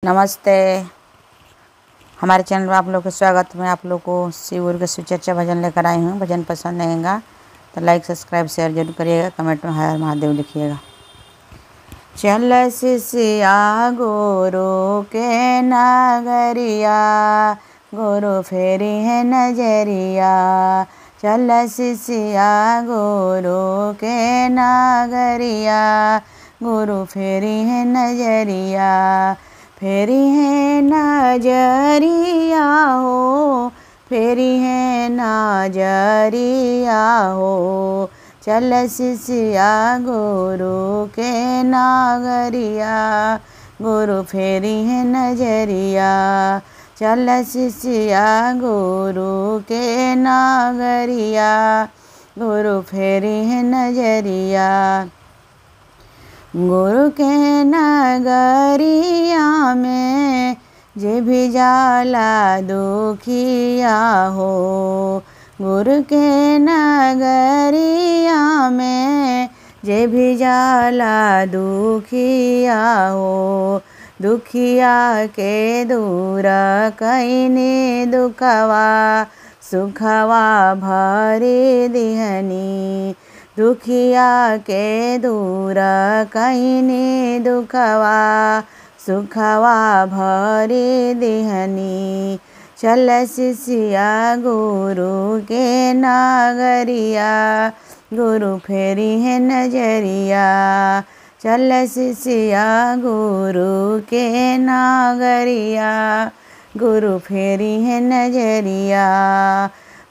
नमस्ते। हमारे चैनल में आप लोग का स्वागत। मैं आप लोग को शिव गुरु के सुचर्चा भजन लेकर आई हूँ। भजन पसंद आएगा तो लाइक सब्सक्राइब शेयर जरूर करिएगा। कमेंट में हर महादेव लिखिएगा। चल शिष्या गुरु के नगरिया, गुरु फेरी है नजरिया। चल शिष्या गुरु के नगरिया, गुरु फेरी है नजरिया। फेरी है नजरिया हो, फेरी है नजरिया हो। चल शिष्या गुरु के नगरिया, गुरु फेरी है नजरिया। चल शिष्या गुरु के नगरिया, गुरु फेरी है नजरिया। गुरु के नगरिया में जे भी जाला दुखिया हो। गुरु के नगरिया में जे भी जाला दुखिया हो। दुखिया के दूर कईने दुखवा, सुखवा भरी दिहनी। दुखिया के दूर कईने दुखवा, सुखवा भरी दिहनी। चल शिष्या गुरु के नगरिया, गुरु फेरी है नजरिया। चल शिष्या गुरु के नगरिया, गुरु फेरी है नजरिया।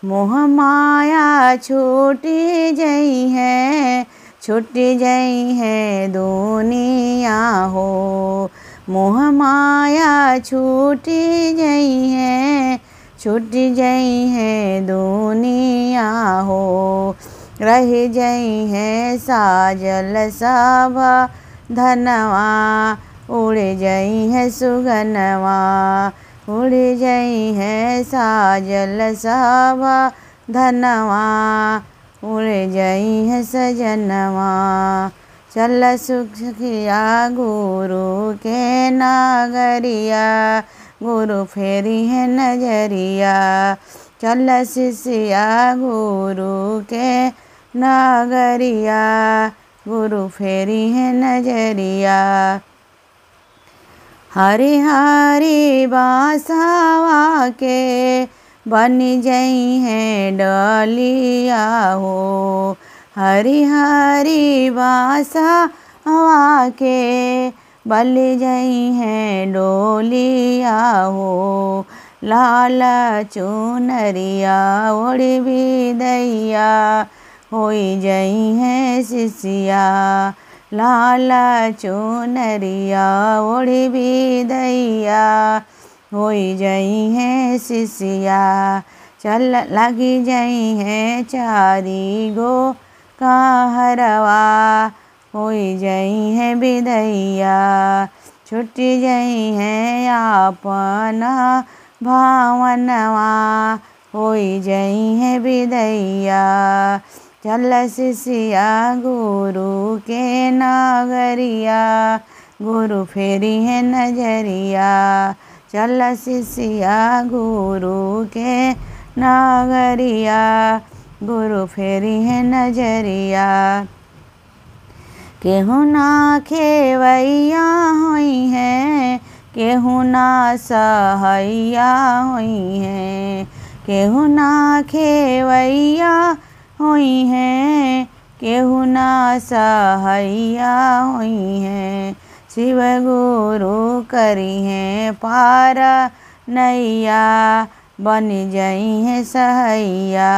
मोह माया छूटी जई है, छूटी जई है दुनिया हो। मोह माया छूटी जई है, छूटी जई है दुनिया हो। रह जई है साजल सब धनवा, उड़ जई है सुगनवा। उड़ जई है साजल सब धनवा, उड़ जई है सजनवा। चल सुखिया गुरु के नगरिया, गुरु फेरी है नजरिया। चल शिष्या गुरु के नगरिया, गुरु फेरी है नजरिया। हरि हरि बासावा के बन जई है डलिया हो। हरि हरि बासावा के बल जई है डोलिया हो। लाल चुनरिया ओढ़ विदैया, होई जई है शिष्या। लाल चुनरिया ओढ़ विदैया, होई जई है शिष्या। चल लगी जई है चारी गो कहरवा, होई जई है विदैया। छुट्टी जई है अपना भावनवा, होई जई है विदैया। चल शिष्या गुरु के नगरिया, गुरु फेरी है नजरिया। चल शिष्या गुरु के नगरिया, गुरु फेरी है नजरिया। केहू ना खेवैया होई है, केहू ना सहैया होई है। केहू ना खेवैया होई है, केहू ना सहैया होई है। शिव गुरु करी है पार नैया, बन जई है सहैया।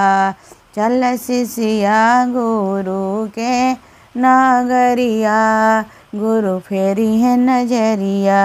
चल शिष्या गुरु के नगरिया, गुरु फेरी है नजरिया।